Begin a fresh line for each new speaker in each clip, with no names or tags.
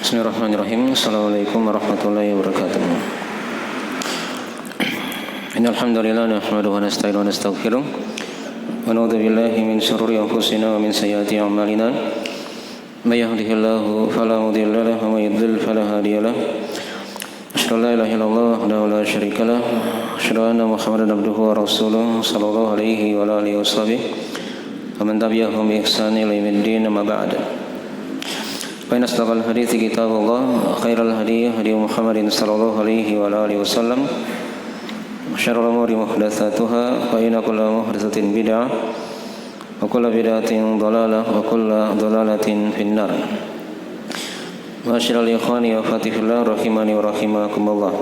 Bismillahirrahmanirrahim. Assalamualaikum warahmatullahi wabarakatuh. Innal hamdalillah nahmaduhu wa nasta'inuhu wa nastaghfiruh wa na'udzu billahi min shururi anfusina wa min sayyiati a'malina. May yahdihillahu fala mudilla lahu wa may yudlil fala hadiya lahu. Asyhadu an la ilaha illallah wahdahu la syarika lahu wa asyhadu anna Muhammadan abduhu wa rasuluhu sallallahu alaihi wa alihi washabbihi wa man tabi'ahum bi ihsan ila yaumiddin amma ba'd. Fa inna asdaqal hadithi kitabullah khairal hadi hadi Muhammadin sallallahu alaihi wa alihi wasallam wa syarrul umuri muhdatsatuha fa inna kulla muhdatsatin bid'ah wa kulla bid'atin dhalalah wa kulla dhalalatin finnar. Ma'asyiral ikhwani wa fatifillah rahimani wa rahimakumullah.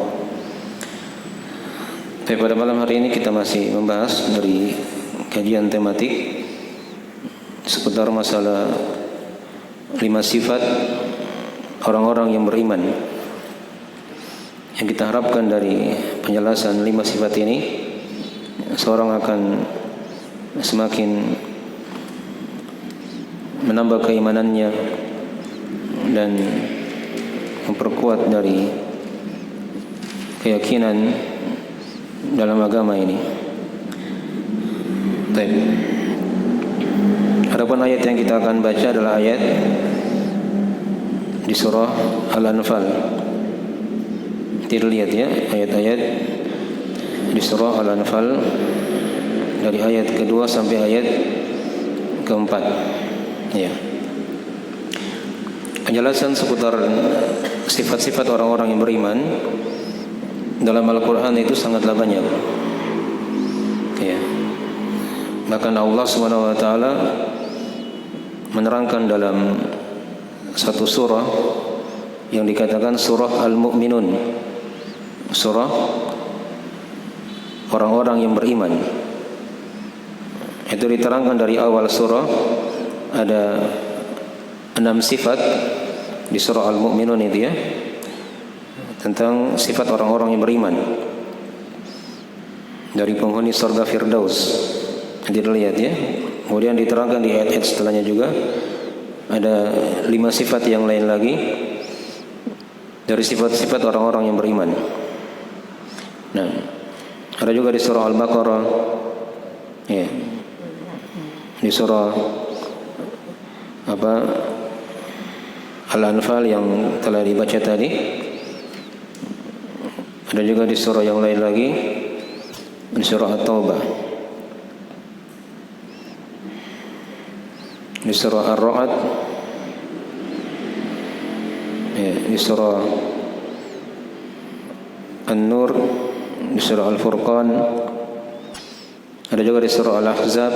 Pada malam hari ini kita masih membahas dari kajian tematik seputar masalah 5 sifat orang-orang yang beriman. Yang kita harapkan dari penjelasan 5 sifat ini, seorang akan semakin menambah keimanannya dan memperkuat dari keyakinan dalam agama ini. Baik. Adapun ayat yang kita akan baca adalah ayat di surah Al-Anfal. Kita lihat ya, ayat-ayat di surah Al-Anfal dari ayat kedua sampai ayat keempat. Ya. Penjelasan seputar sifat-sifat orang-orang yang beriman dalam Al-Quran itu sangatlah banyak. Ya. Bahkan Allah SWT menerangkan dalam satu surah yang dikatakan surah Al-Mu'minun, surah orang-orang yang beriman. Itu diterangkan dari awal surah, ada 6 sifat di surah Al-Mu'minun itu ya, tentang sifat orang-orang yang beriman dari penghuni surga Firdaus. Jadi lihat ya. Kemudian diterangkan di ayat-ayat setelahnya juga ada 5 sifat yang lain lagi dari sifat-sifat orang-orang yang beriman. Nah, ada juga di surah Al-Baqarah, ya, di surah Al-Anfal yang telah dibaca tadi. Ada juga di surah yang lain lagi, di surah At-Taubah. Di surah Ar-Ra'd, ya, di surah An-Nur, di surah Al-Furqan, ada juga di surah Al-Ahzab,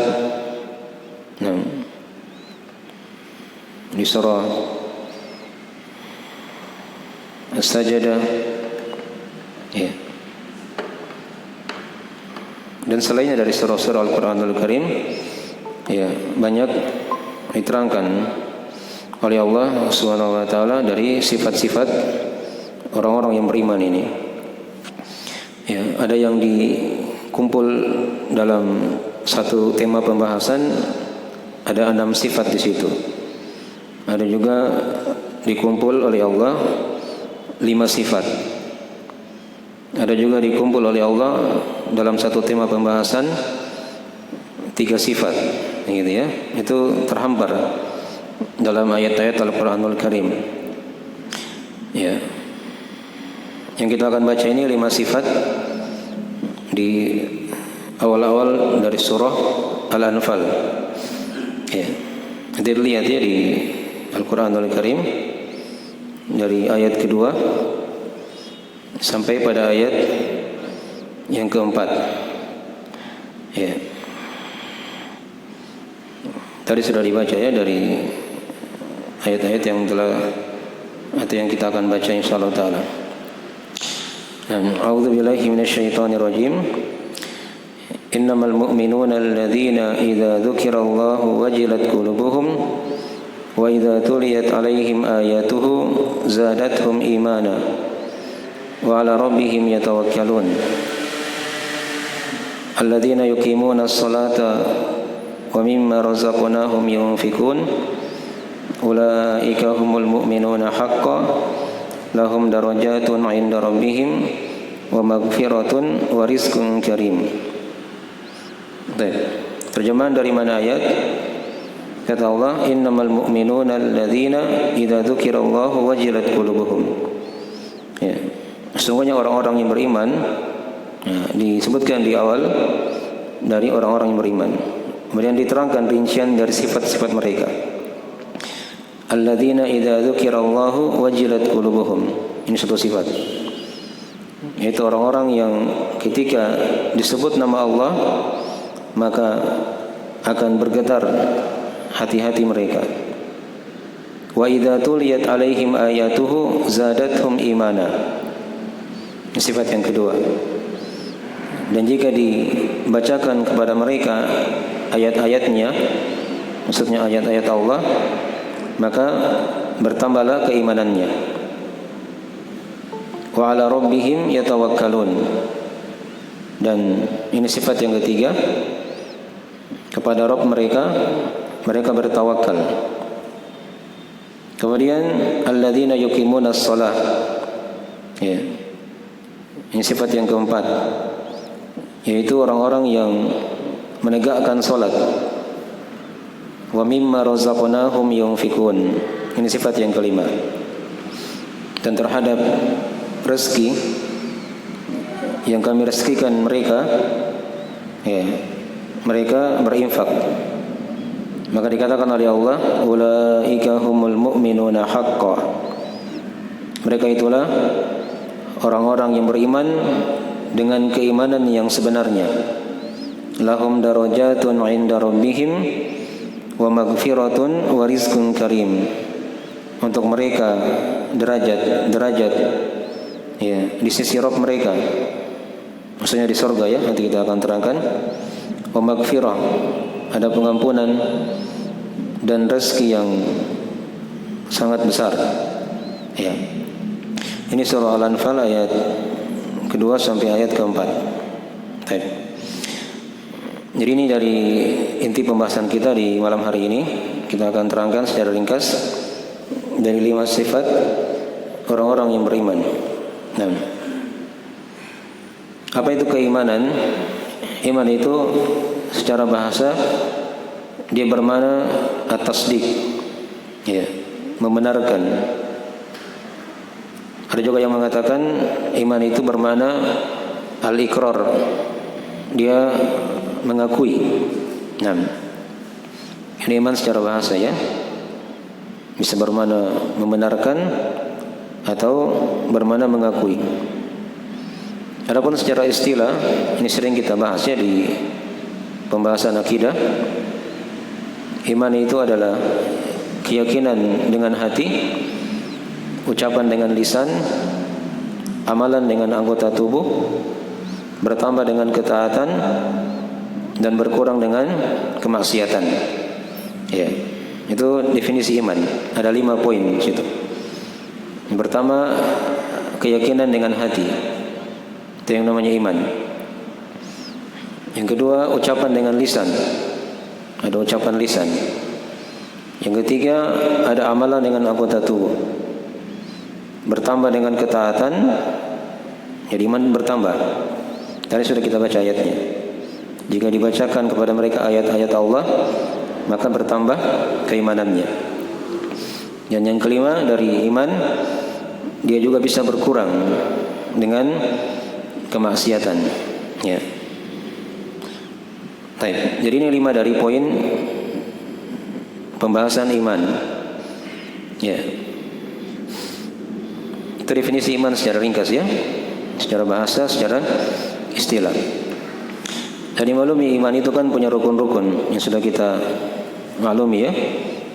nah, di surah As-Sajdah, ya, dan selainnya dari surah-surah Al-Quranul Karim, ya, banyak diterangkan oleh Allah Subhanahu wa taala dari sifat-sifat orang-orang yang beriman ini. Ya, ada yang dikumpul dalam satu tema pembahasan, ada 6 sifat di situ. Ada juga dikumpul oleh Allah 5 sifat. Ada juga dikumpul oleh Allah dalam satu tema pembahasan 3 sifat. Gitu ya, itu terhampar dalam ayat-ayat Al-Quranul Karim. Ya, yang kita akan baca ini 5 sifat di awal-awal dari surah Al-Anfal. Ya, kita lihat ya di Al-Quranul Karim dari ayat kedua sampai pada ayat yang keempat. Ya. Tadi sudah dibaca ya dari ayat-ayat yang telah atau yang kita akan baca insyaallah taala. A'udzu billahi minasyaitonir rajim. Innamal mu'minuna alladzina idza dzukirallahu wajilat qulubuhum wa idza tuliyat 'alaihim ayatuhu zadatuhum imana wa 'ala rabbihim yatawakkalun. Alladzina yuqimuna as-salata wa mimma razaqnahum yunfikun ulaika humul mu'minuna haqqan lahum darajatun 'inda rabbihim wa maghfiratun wa rizqun karim. Baik. Terjemahan dari mana ayat? Kata Allah, innamal mu'minuna alladzina idza dzukirallahu wajilat qulubuhum. Ya. Sesungguhnya orang-orang yang beriman, ya, disebutkan di awal dari orang-orang yang beriman. Kemudian diterangkan rincian dari sifat-sifat mereka. Alladzina idza dzukirallahu wajilat qulubuhum. Ini satu sifat. Yaitu orang-orang yang ketika disebut nama Allah maka akan bergetar hati-hati mereka. Wa idza tuliyat alaihim ayatuhu zadathum imana. Sifat yang kedua. Dan jika dibacakan kepada mereka ayat-ayatnya, maksudnya ayat-ayat Allah, maka bertambahlah keimanannya. Wa ala rabbihim yatawakkalun. Dan ini sifat yang ketiga, kepada Rabb mereka bertawakal. Kemudian alladzina yuqimunas shalah. Ya. Ini sifat yang keempat, yaitu orang-orang yang menegakkan salat. Wa mimma razaqnahum yunfikun. Ini sifat yang kelima. Dan terhadap rezeki yang kami rezekikan mereka, ya, mereka berinfak. Maka dikatakan oleh Allah, ulaika humul mu'minuna haqqan. Mereka itulah orang-orang yang beriman dengan keimanan yang sebenarnya. Lahum darajatun 'inda rabbihim wa maghfiratun wa rizqun karim. Untuk mereka derajat ya di sisi Rabb mereka. Maksudnya di surga, ya, nanti kita akan terangkan. Wa maghfirah, ada pengampunan dan rezeki yang sangat besar. Ya. Ini surah Al-Anfal ayat kedua sampai ayat keempat. Baik. Jadi ini dari inti pembahasan kita di malam hari ini. Kita akan terangkan secara ringkas dari 5 sifat orang-orang yang beriman. Nah, apa itu keimanan? Iman itu secara bahasa dia bermakna at-tasdiq, ya, membenarkan. Ada juga yang mengatakan iman itu bermakna al-iqrar, dia mengakui. Nah, ini iman secara bahasa, ya, bisa bermakna membenarkan atau bermakna mengakui. Adapun secara istilah, ini sering kita bahas, ya, di pembahasan akidah. Iman itu adalah keyakinan dengan hati, ucapan dengan lisan, amalan dengan anggota tubuh, bertambah dengan ketaatan, dan berkurang dengan kemaksiatan. Ya, itu definisi iman. Ada 5 poin di situ. Yang pertama, keyakinan dengan hati. Itu yang namanya iman. Yang kedua, ucapan dengan lisan. Ada ucapan lisan. Yang ketiga, ada amalan dengan anggota tubuh. Bertambah dengan ketaatan, jadi iman bertambah. Tadi sudah kita baca ayatnya. Jika dibacakan kepada mereka ayat-ayat Allah, maka bertambah keimanannya. Dan yang kelima dari iman, dia juga bisa berkurang dengan kemaksiatan. Ya. Baik. Jadi ini 5 dari poin pembahasan iman. Ya. Itu definisi iman secara ringkas, ya, secara bahasa, secara istilah. Dan dimaklumi iman itu kan punya rukun-rukun yang sudah kita maklumi, ya.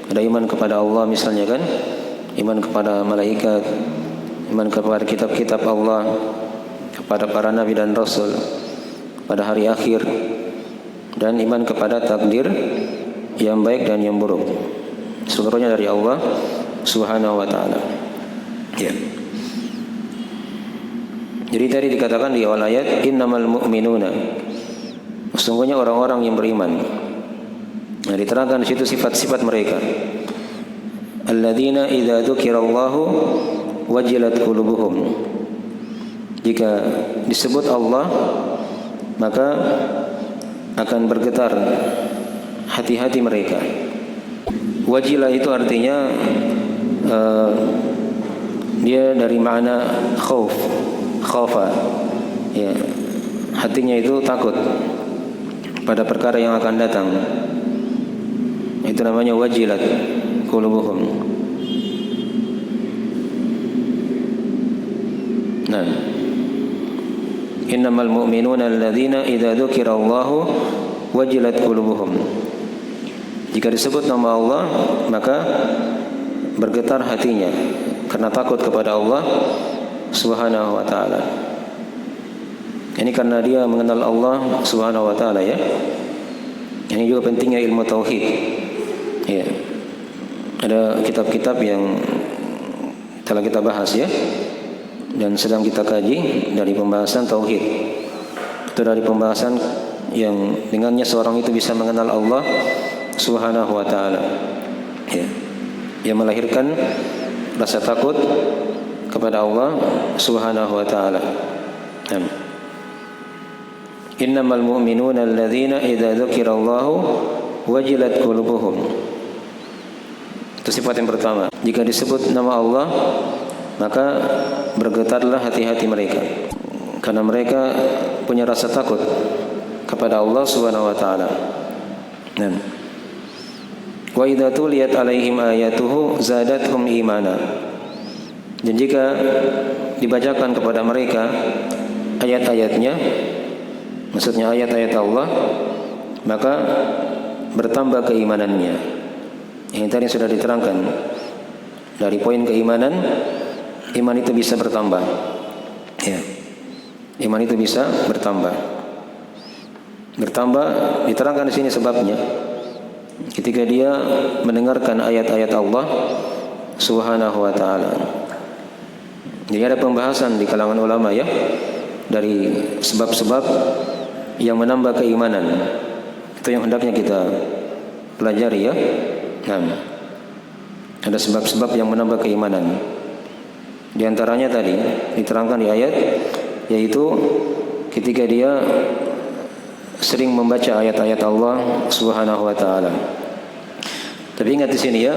Ada iman kepada Allah misalnya, kan, iman kepada malaikat, iman kepada kitab-kitab Allah, kepada para nabi dan rasul, pada hari akhir, dan iman kepada takdir yang baik dan yang buruk, seluruhnya dari Allah Subhanahu wa ta'ala. Ya. Jadi tadi dikatakan di awal ayat, innamal mu'minuna, sesungguhnya orang-orang yang beriman. Nah, diterangkan di situ sifat-sifat mereka. alladzina idza dzukirallahu wajilat qulubuhum. Jika disebut Allah, maka akan bergetar hati-hati mereka. Wajilah itu artinya dia dari makna khauf, khafa. Ya, hatinya itu takut pada perkara yang akan datang. Itu namanya wajilat qulubuhum. Nah, innamal mu'minuna alladzina idza dzukirallahu wajilat qulubuhum. Jika disebut nama Allah, maka bergetar hatinya karena takut kepada Allah Subhanahu wa taala. Ini karena dia mengenal Allah Subhanahu wa taala, ya. Ini juga pentingnya ilmu tauhid. Ya. Ada kitab-kitab yang telah kita bahas, ya, dan sedang kita kaji dari pembahasan tauhid. Itu dari pembahasan yang dengannya seorang itu bisa mengenal Allah Subhanahu wa taala. Ya. Yang melahirkan rasa takut kepada Allah Subhanahu wa taala. Innamal mu'minuna alladzina idza dzukirallahu wajilat qulubuhum. Itu sifat yang pertama. Jika disebut nama Allah, maka bergetarlah hati-hati mereka, karena mereka punya rasa takut kepada Allah Subhanahu wa taala. Wa idza tuliyat alaihim ayatuhu zadatuhum imana. Dan jika dibacakan kepada mereka ayat-ayatnya, maksudnya ayat-ayat Allah, maka bertambah keimanannya. Ini tadi sudah diterangkan. Dari poin keimanan, iman itu bisa bertambah. Ya. Iman itu bisa bertambah. Bertambah diterangkan di sini sebabnya. Ketika dia mendengarkan ayat-ayat Allah Subhanahu wa taala. Jadi ada pembahasan di kalangan ulama, ya, dari sebab-sebab yang menambah keimanan. Itu yang hendaknya kita pelajari, ya. Ada sebab-sebab yang menambah keimanan. Di antaranya tadi diterangkan di ayat, yaitu ketika dia sering membaca ayat-ayat Allah Subhanahu wa taala. Tapi ingat di sini, ya,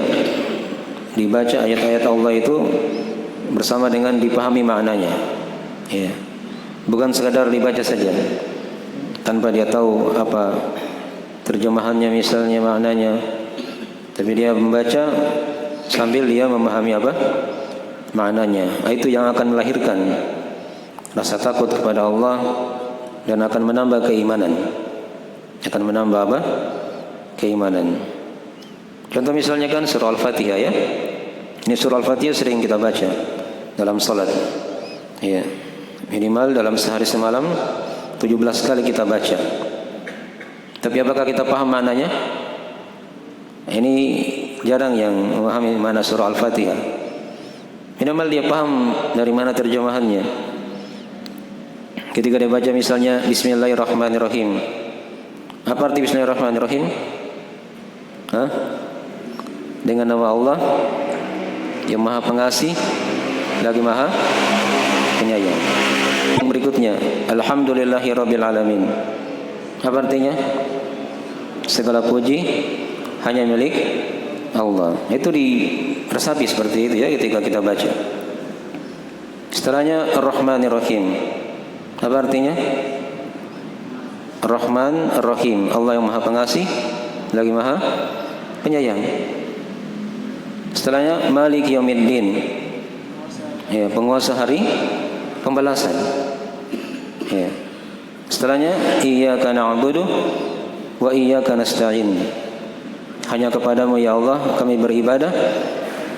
dibaca ayat-ayat Allah itu bersama dengan dipahami maknanya. Ya. Bukan sekadar dibaca saja tanpa dia tahu apa terjemahannya, misalnya maknanya. Tapi dia membaca sambil dia memahami apa maknanya. Itu yang akan melahirkan rasa takut kepada Allah dan akan menambah keimanan. Akan menambah apa? Keimanan. Contoh misalnya kan surah Al-Fatihah, ya. Ini surah Al-Fatihah sering kita baca dalam salat. Ya. Minimal dalam sehari semalam 17 kali kita baca. Tapi apakah kita paham maknanya? Ini jarang yang memahami makna surah Al-Fatihah. Minimal dia paham dari mana terjemahannya. Ketika dia baca misalnya Bismillahirrahmanirrahim. Apa arti Bismillahirrahmanirrahim? Dengan nama Allah yang Maha Pengasih lagi Maha Penyayang. Yang berikutnya, Alhamdulillahirabbil alamin. Apa artinya? Segala puji hanya milik Allah. Itu diresapi seperti itu, ya, ketika kita baca. Setelahnya Ar-Rahmanir-Rahim. Apa artinya? Rahman Ar-Rahim. Allah yang Maha Pengasih lagi Maha Penyayang. Setelahnya Malik Yaumiddin. Ya, penguasa hari pembalasan. Ya. Setelahnya Iyyaka na'budu wa iyyaka nasta'in. Hanya kepadamu, ya Allah, kami beribadah,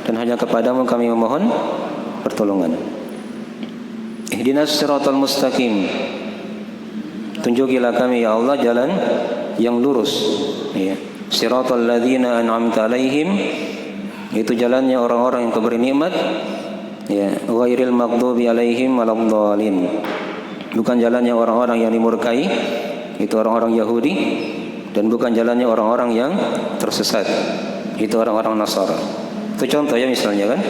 dan hanya kepadamu kami memohon pertolongan. Ihdinas siratal mustaqim. Tunjukilah kami, ya Allah, jalan yang lurus. Ya. Siratal ladzina an'amta alaihim. Itu jalannya orang-orang yang Kau beri nikmat. Ya, ghairil maghdubi alaihim waladdallin. Bukan jalannya orang-orang yang dimurkai, itu orang-orang Yahudi, dan bukan jalannya orang-orang yang tersesat, itu orang-orang Nasara. Itu contoh ya misalnya kan.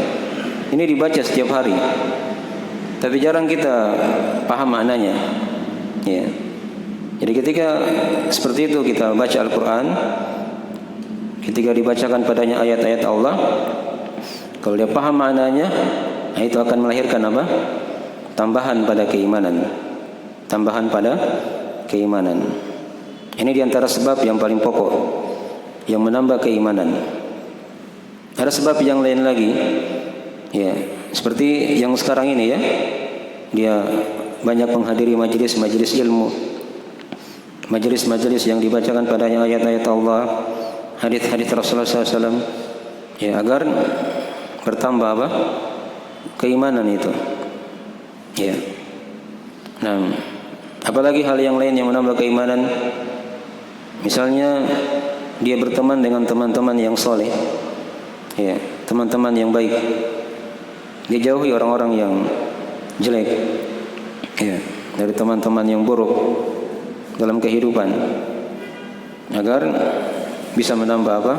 Ini dibaca setiap hari, tapi jarang kita paham maknanya. Ya. Jadi ketika seperti itu kita baca Al-Quran, ketika dibacakan padanya ayat-ayat Allah, kalau dia paham maknanya, itu akan melahirkan apa? Tambahan pada keimanan. Tambahan pada keimanan. Ini diantara sebab yang paling pokok yang menambah keimanan. Ada sebab yang lain lagi, ya, seperti yang sekarang ini ya, dia banyak menghadiri majelis-majelis ilmu, majelis-majelis yang dibacakan padanya ayat-ayat Allah, hadis-hadis Rasulullah SAW, ya, agar bertambah apa? Keimanan itu. Ya. Nah, apalagi hal yang lain yang menambah keimanan. Misalnya dia berteman dengan teman-teman yang soleh, ya, teman-teman yang baik. Dia jauhi orang-orang yang jelek, ya, dari teman-teman yang buruk dalam kehidupan, agar bisa menambah apa?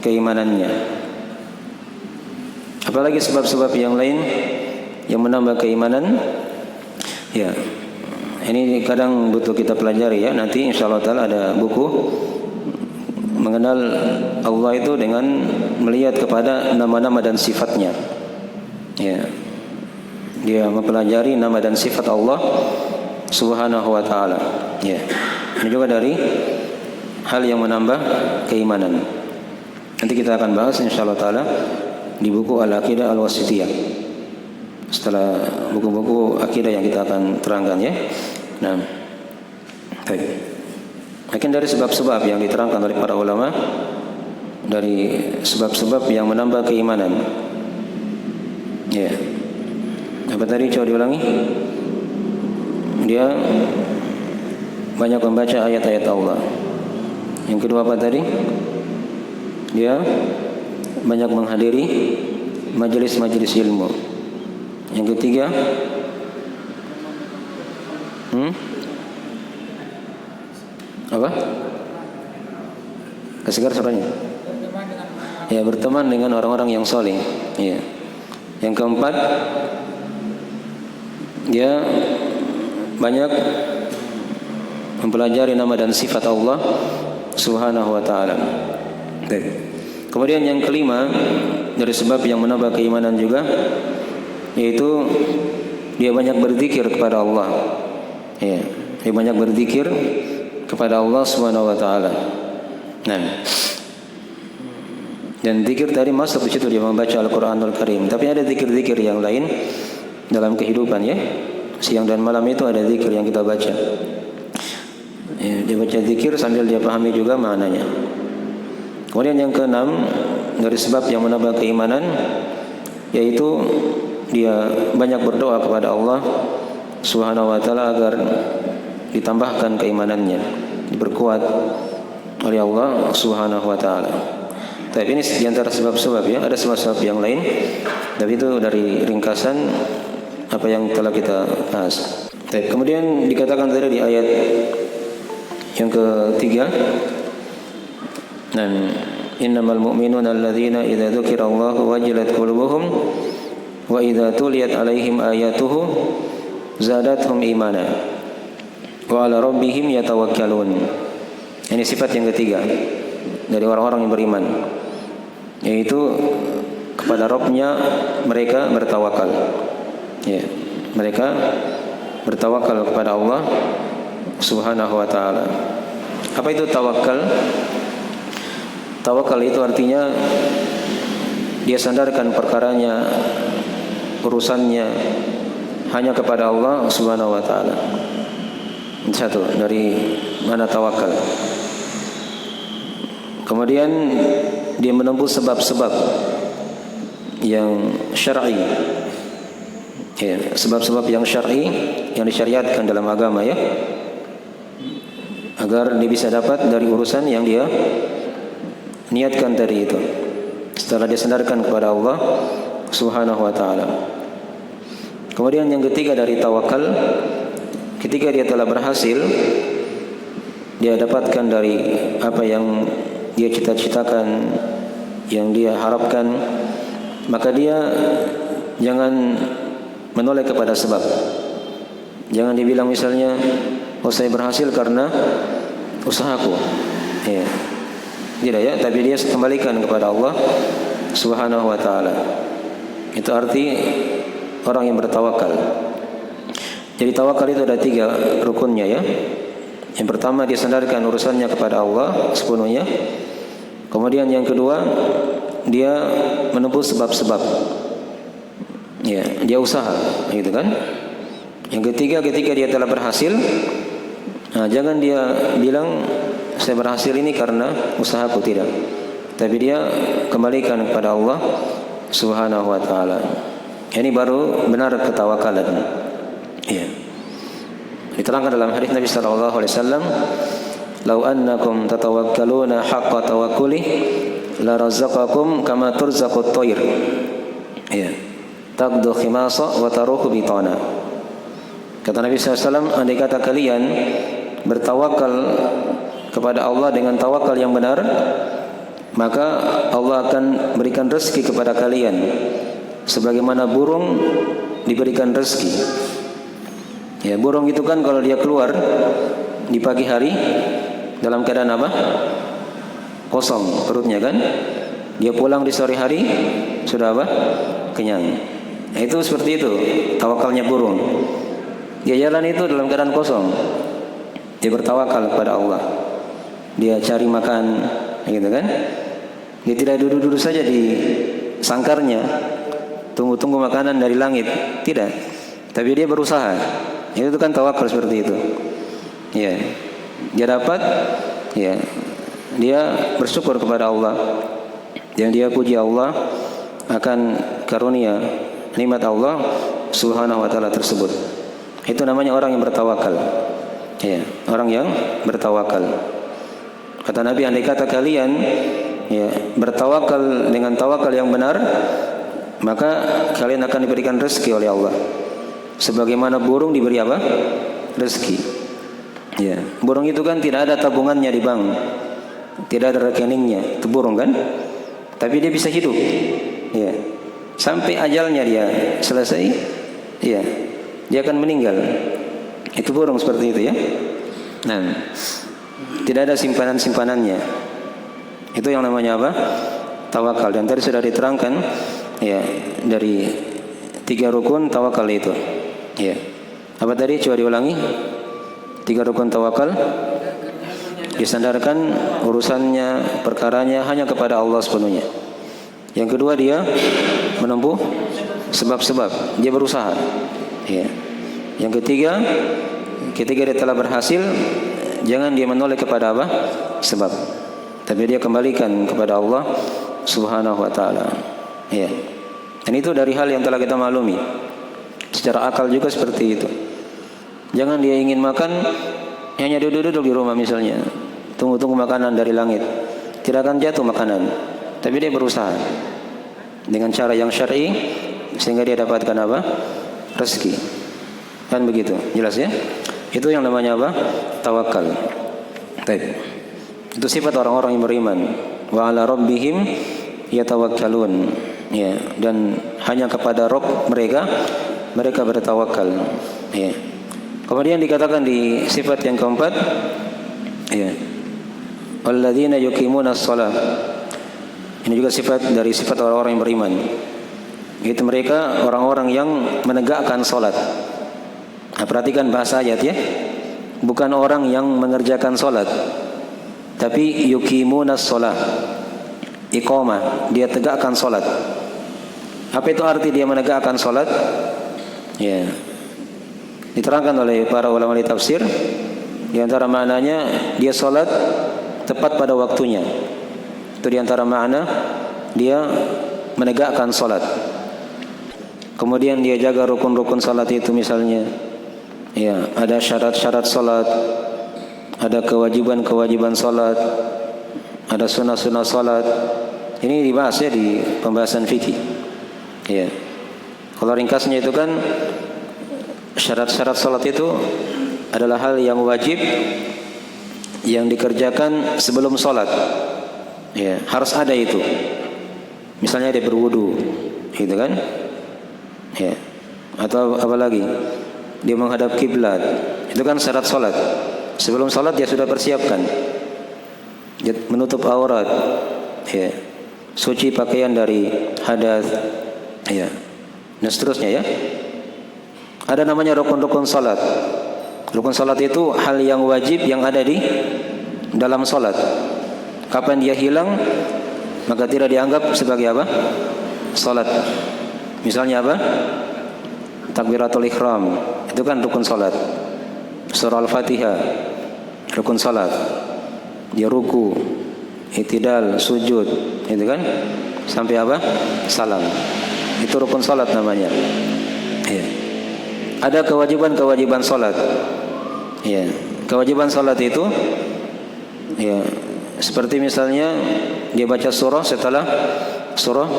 Keimanannya. Apalagi sebab-sebab yang lain yang menambah keimanan, ya. Ini kadang butuh kita pelajari ya. Nanti insyaallah taala ada buku mengenal Allah itu dengan melihat kepada nama-nama dan sifatnya. Ya. Dia mempelajari nama dan sifat Allah Subhanahu wa taala. Ya. Ini juga dari hal yang menambah keimanan. Nanti kita akan bahas insyaallah taala di buku Al-Aqidah Al-Wasithiyah. Setelah buku-buku akidah yang kita akan terangkan ya. Nah, baik. Mungkin dari sebab-sebab yang diterangkan oleh para ulama, dari sebab-sebab yang menambah keimanan. Ya. Apa tadi, coba diulangi? Dia banyak membaca ayat-ayat Allah. Yang kedua apa tadi? Dia banyak menghadiri majelis-majelis ilmu. Yang ketiga, apa? Kesegar suaranya. Ya, berteman dengan orang-orang yang soleh. Ya. Yang keempat, dia banyak mempelajari nama dan sifat Allah Subhanahu wa taala. Kemudian yang kelima, dari sebab yang menambah keimanan juga, yaitu dia banyak berzikir kepada Allah. Ya, dia banyak berzikir kepada Allah Subhanahu wa taala. Nah, dan zikir tadi masuk di situ, dia membaca Al-Qur'anul Karim. Tapi ada zikir-zikir yang lain dalam kehidupan ya. Siang dan malam itu ada zikir yang kita baca. Ya, dia baca zikir sambil dia pahami juga maknanya. Kemudian yang keenam, dari sebab yang menambah keimanan, yaitu dia banyak berdoa kepada Allah Subhanahu wa taala agar ditambahkan keimanannya, diperkuat oleh Allah Subhanahu wa taala. Tapi ini di antara sebab-sebab ya, ada sebab-sebab yang lain, tapi itu dari ringkasan apa yang telah kita bahas. Tapi kemudian dikatakan tadi di ayat yang ketiga, dan innamal mu'minuna alladzina idza dzukirallahu wajilat qulubuhum wa idza tuliyat alaihim ayatuhu zadatuhum imana wa ala rabbihim yatawakkalun. Ini sifat yang ketiga dari orang-orang yang beriman, yaitu kepada Rabb-nya mereka bertawakal. Ya, mereka bertawakal kepada Allah Subhanahu wa taala. Apa itu tawakal? Tawakal itu artinya dia sandarkan perkaranya, urusannya hanya kepada Allah Subhanahu wa taala. Satu dari mana tawakal. Kemudian dia menempuh sebab-sebab yang syar'i. Ya, sebab-sebab yang syar'i yang disyariatkan dalam agama ya. Agar dia bisa dapat dari urusan yang dia niatkan tadi itu. Setelah dia sandarkan kepada Allah Subhanahu wa taala. Kemudian yang ketiga dari tawakal, ketika dia telah berhasil, dia dapatkan dari apa yang dia cita-citakan, yang dia harapkan, maka dia jangan menoleh kepada sebab. Jangan dibilang misalnya, oh saya berhasil karena usahaku. Ya. Tidak ya, tapi dia kembalikan kepada Allah Subhanahu wa taala. Itu arti orang yang bertawakal. Jadi tawakal itu ada 3 rukunnya ya. Yang pertama dia sandarkan urusannya kepada Allah sepenuhnya. Kemudian yang kedua dia menempuh sebab-sebab. Ya, dia usaha, gitu kan? Yang ketiga ketika dia telah berhasil, nah, jangan dia bilang saya berhasil ini karena usahaku, tidak. Tapi dia kembalikan kepada Allah Subhanahu wa taala. Ini baru benar ketawakalan. Ya. Diterangkan dalam hadis Nabi sallallahu alaihi wasallam, "Lau annakum tatawakkaluna haqqa tawakkuli la razaqakum kama turzaqut thair." Ya. Taqdu khimasa wa taruhu bitana. Kata Nabi sallallahu alaihi wasallam, andai kata kalian bertawakal kepada Allah dengan tawakal yang benar, maka Allah akan berikan rezeki kepada kalian sebagaimana burung diberikan rezeki. Ya, burung itu kan kalau dia keluar di pagi hari dalam keadaan apa? Kosong perutnya kan. Dia pulang di sore hari sudah apa? Kenyang. Nah, itu seperti itu tawakalnya burung. Dia jalan itu dalam keadaan kosong. Dia bertawakal kepada Allah. Dia cari makan, gitu kan? Dia tidak duduk-duduk saja di sangkarnya, tunggu-tunggu makanan dari langit, tidak. Tapi dia berusaha. Itu kan tawakal seperti itu. Ya, dia dapat, ya, dia bersyukur kepada Allah, dan dia puji Allah akan karunia nikmat Allah Subhanahu wa taala tersebut. Itu namanya orang yang bertawakal. Ya, orang yang bertawakal. Kata Nabi, andai kata kalian ya bertawakal dengan tawakal yang benar, maka kalian akan diberikan rezeki oleh Allah. Sebagaimana burung diberi apa? Rezeki. Ya, burung itu kan tidak ada tabungannya di bank, tidak ada rekeningnya, itu burung kan? Tapi dia bisa hidup. Ya, sampai ajalnya dia selesai, ya, dia akan meninggal. Itu burung seperti itu ya. Nah, tidak ada simpanan-simpanannya. Itu yang namanya apa? Tawakal. Dan tadi sudah diterangkan ya dari 3 rukun tawakal itu. Ya. Apa tadi? Coba diulangi. 3 rukun tawakal. Disandarkan urusannya, perkaranya hanya kepada Allah sepenuhnya. Yang kedua dia menempuh sebab-sebab. Dia berusaha. Ya. Yang ketiga, ketika dia telah berhasil, jangan dia menoleh kepada apa? Sebab. Tapi dia kembalikan kepada Allah Subhanahu wa taala. Ya. Dan itu dari hal yang telah kita maklumi. Secara akal juga seperti itu. Jangan dia ingin makan hanya duduk-duduk di rumah misalnya, tunggu-tunggu makanan dari langit. Tidak akan jatuh makanan. Tapi dia berusaha dengan cara yang syar'i sehingga dia dapatkan apa? Rezeki. Kan begitu, jelas ya? Itu yang namanya apa? Tawakal. Baik. Itu sifat orang-orang yang beriman. Wa 'ala rabbihim yatawakkalun. Ya, dan hanya kepada Rabb mereka bertawakal. Ya. Kemudian dikatakan di sifat yang keempat, ya. Walladzina yuqimunas shalah. Ini juga sifat dari sifat orang-orang yang beriman. Itu mereka orang-orang yang menegakkan salat. Nah, perhatikan bahasa ayat ya. Bukan orang yang mengerjakan salat, tapi yuqimunas shalah. Iqamah, dia tegakkan salat. Apa itu arti dia menegakkan salat? Ya. Diterangkan oleh para ulama di tafsir, di antara maknanya dia salat tepat pada waktunya. Itu di antara makna dia menegakkan salat. Kemudian dia jaga rukun-rukun salat itu misalnya. Ya, ada syarat-syarat salat, ada kewajiban-kewajiban salat, ada sunnah-sunnah salat. Ini dibahas ya di pembahasan fikih. Ya. Kalau ringkasnya itu kan syarat-syarat salat itu adalah hal yang wajib yang dikerjakan sebelum salat. Ya, harus ada itu. Misalnya dia berwudu, gitu kan? Ya. Atau apalagi dia menghadap kiblat, itu kan syarat salat. Sebelum salat dia sudah persiapkan, dia menutup aurat, ya, suci pakaian dari hadas, ya, dan seterusnya ya. Ada namanya rukun-rukun salat. Rukun salat itu hal yang wajib yang ada di dalam salat. Kapan dia hilang, maka tidak dianggap sebagai apa? Salat. Misalnya apa? Takbiratul ihram, itu kan rukun salat. Surah Al-Fatihah, rukun salat. Dia ruku, i'tidal, sujud, itu kan? Sampai apa? Salam. Itu rukun salat namanya. Ya. Ada kewajiban-kewajiban salat. Ya, kewajiban salat itu ya seperti misalnya dia baca surah setelah surah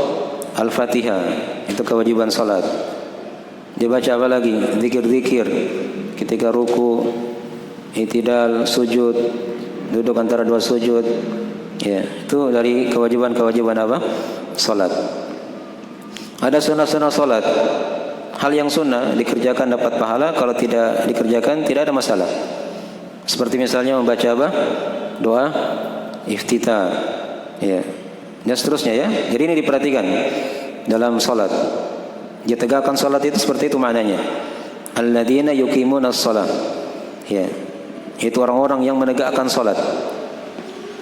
Al-Fatihah, itu kewajiban salat. Dia baca apa lagi? Zikir-zikir ketika ruku, i'tidal, sujud, duduk antara dua sujud. Ya, itu dari kewajiban-kewajiban apa? Salat. Ada sunnah-sunnah salat. Hal yang sunnah dikerjakan dapat pahala, kalau tidak dikerjakan tidak ada masalah. Seperti misalnya membaca apa? Doa iftitah. Ya. Dan seterusnya ya. Jadi ini diperhatikan dalam salat. Dia tegakkan salat itu seperti itu maknanya. Alladzina yuqimunas shalah. Ya. Itu orang-orang yang menegakkan salat.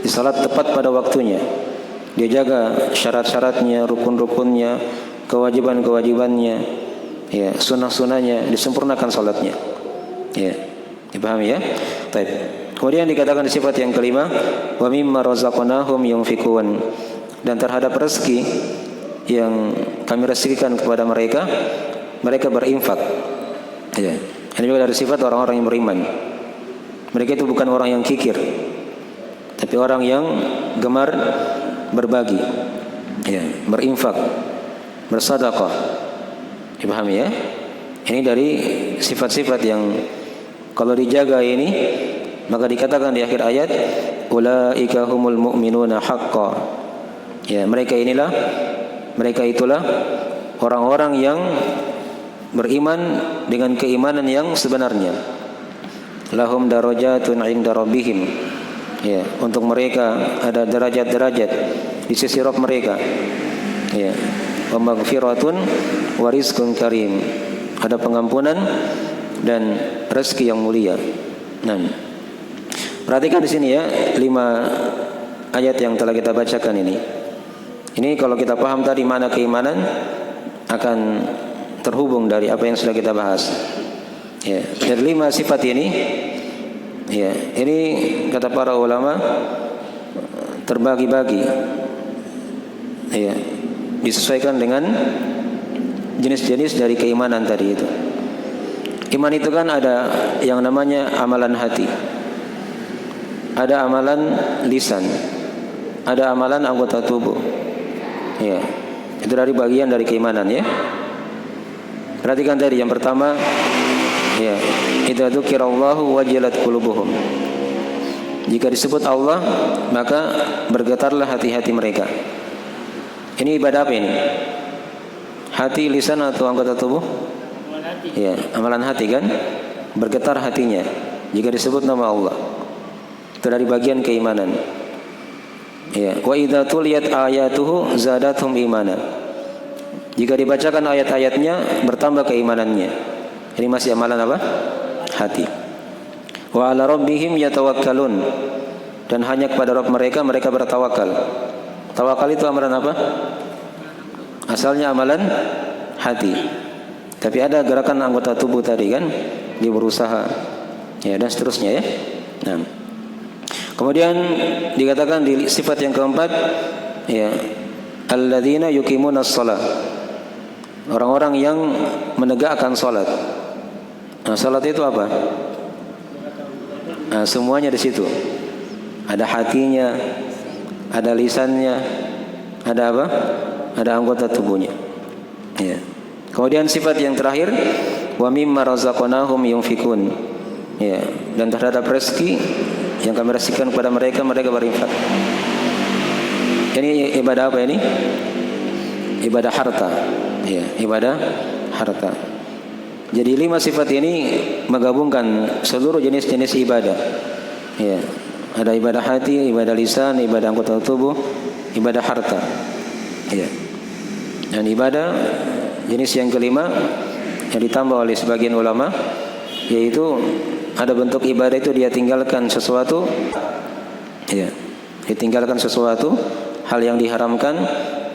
Di salat tepat pada waktunya. Dia jaga syarat-syaratnya, rukun-rukunnya, kewajiban-kewajibannya, ya, sunnah-sunnahnya, disempurnakan salatnya. Ya. Dipahami ya? Baik. Kemudian dikatakan di sifat yang kelima, wa mimma razaqnahum yunfikun. Dan terhadap rezeki yang kami rezekikan kepada mereka, mereka berinfak. Ya. Ini juga dari sifat orang-orang yang beriman. Mereka itu bukan orang yang kikir, tapi orang yang gemar berbagi, ya, berinfak, bersedekah. Dipahami ya? Ini dari sifat-sifat yang kalau dijaga ini, maka dikatakan di akhir ayat, ulaika humul mu'minuna haqqan. Ya, mereka itulah orang-orang yang beriman dengan keimanan yang sebenarnya. Lahum darajatun 'inda rabbihim. Ya, untuk mereka ada derajat-derajat di sisi Rabb mereka. Ya. Wa maghfiratun wa rizqun karim. Ada pengampunan dan rezeki yang mulia. Nah, perhatikan di sini ya, 5 ayat yang telah kita bacakan ini. Ini kalau kita paham tadi mana keimanan, akan terhubung dari apa yang sudah kita bahas. Ya, dari 5 sifat ini, ya, ini kata para ulama terbagi-bagi. Ya, disesuaikan dengan jenis-jenis dari keimanan tadi itu. Iman itu kan ada yang namanya amalan hati, ada amalan lisan, ada amalan anggota tubuh. Ya, itu dari bagian dari keimanan ya. Perhatikan tadi yang pertama, ya, idza dzukirallahu wajilat qulubuhum. Jika disebut Allah, maka bergetarlah hati-hati mereka. Ini ibadah apa ini? Hati, lisan atau anggota tubuh? Ya, amalan hati kan? Bergetar hatinya jika disebut nama Allah. Itu dari bagian keimanan. Ya, wa idza tuliyat ayatuhu zadathum imana. Jika dibacakan ayat-ayatnya, bertambah keimanannya. Ini masih amalan apa? Hati. Wa ala rabbihim yatawakkalun. Dan hanya kepada Rabb mereka bertawakal. Tawakal itu amalan apa? Asalnya amalan hati. Tapi ada gerakan anggota tubuh tadi kan, dia berusaha, ya, dan seterusnya ya. Nah, kemudian dikatakan di sifat yang keempat, ya, alladzina yuqimunas shalah. Orang-orang yang menegakkan salat. Nah, salat itu apa? Nah, semuanya di situ. Ada hatinya, ada lisannya, ada apa? Ada anggota tubuhnya. Ya. Kemudian sifat yang terakhir, wa mimma razaqnahum yunfikun. Ya, dan terhadap rezeki yang kami rezekikan kepada mereka, mereka berinfak. Ini ibadah apa ini? ibadah harta. Ya, ibadah harta. Jadi 5 sifat ini menggabungkan seluruh jenis-jenis ibadah. Ya, ada ibadah hati, ibadah lisan, ibadah anggota tubuh, ibadah harta. Ya. Dan ibadah jenis yang kelima yang ditambah oleh sebagian ulama, yaitu ada bentuk ibadah itu dia tinggalkan sesuatu, ya, ditinggalkan sesuatu hal yang diharamkan,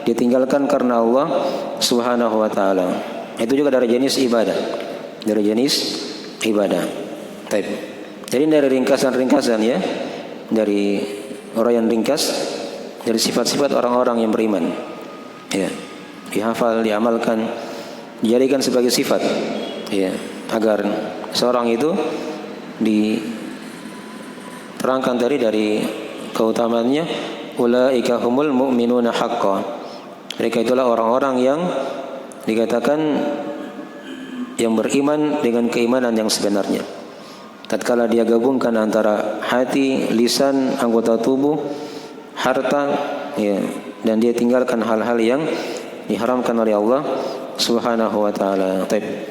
ditinggalkan karena Allah Subhanahu wa taala. Itu juga dari jenis ibadah. Dari jenis ibadah. Baik. Jadi dari ringkasan-ringkasan ya, dari orang yang ringkas dari sifat-sifat orang-orang yang beriman. Ya. Dihafal, diamalkan, dijadikan sebagai sifat. Ya, agar seorang itu diterangkan dari keutamaannya, ulaika humul mu'minuna haqqan. Mereka itulah orang-orang yang dikatakan yang beriman dengan keimanan yang sebenarnya. Tatkala dia gabungkan antara hati, lisan, anggota tubuh, harta, ya, dan dia tinggalkan hal-hal yang diharamkan oleh Allah Subhanahu wa taala. Baik.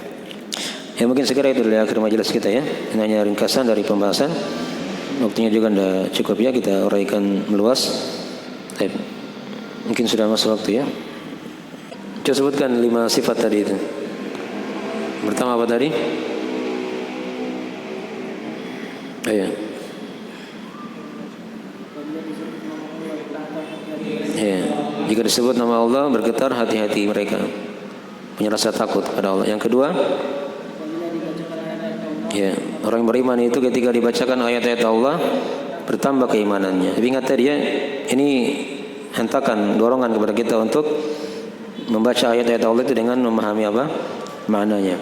Ya, mungkin segera itu dari akhir majelis kita ya. Ini hanya ringkasan dari pembahasan. Waktunya juga tidak cukup ya, kita uraikan meluas. Baik. Mungkin sudah masuk waktu ya. Coba sebutkan 5 sifat tadi itu. Pertama apa tadi? Ayo. Ya. Jika disebut nama Allah, bergetar hati-hati mereka, punya rasa takut kepada Allah. Yang kedua, ya, orang yang beriman itu ketika dibacakan ayat-ayat Allah bertambah keimanannya. Tapi ingat tadi ya, ini hentakan, dorongan kepada kita untuk membaca ayat-ayat Allah itu dengan memahami apa maknanya.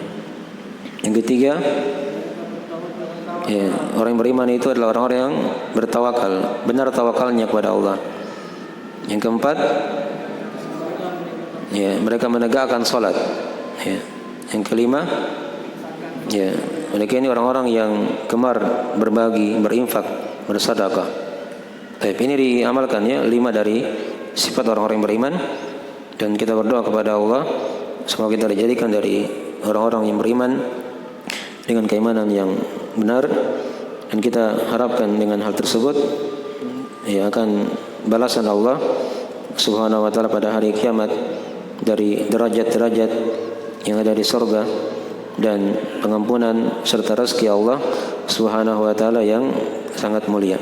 Yang ketiga, ya, orang yang beriman itu adalah orang-orang yang bertawakal, benar tawakalnya kepada Allah. Yang keempat, ya, mereka menegakkan salat. Ya. Yang kelima, ya, mereka ini orang-orang yang gemar berbagi, berinfak, bersedekah. Tapi ini diamalkan ya, 5 dari sifat orang-orang yang beriman. Dan kita berdoa kepada Allah semoga kita dijadikan dari orang-orang yang beriman dengan keimanan yang benar, dan kita harapkan dengan hal tersebut ya akan balasan Allah Subhanahu wa taala pada hari kiamat dari derajat-derajat yang ada di surga dan pengampunan serta rezeki Allah Subhanahu wa taala yang sangat mulia.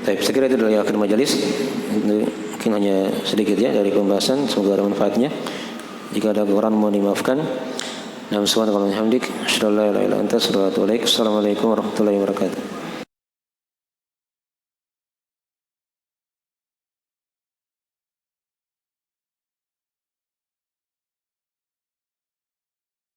Baik, sekiranya itu dari akhir majelis. Mungkin hanya sedikit ya dari pembahasan, semoga ada manfaatnya. Jika ada kekurangan mohon dimaafkan. Assalamualaikum warahmatullahi wabarakatuh.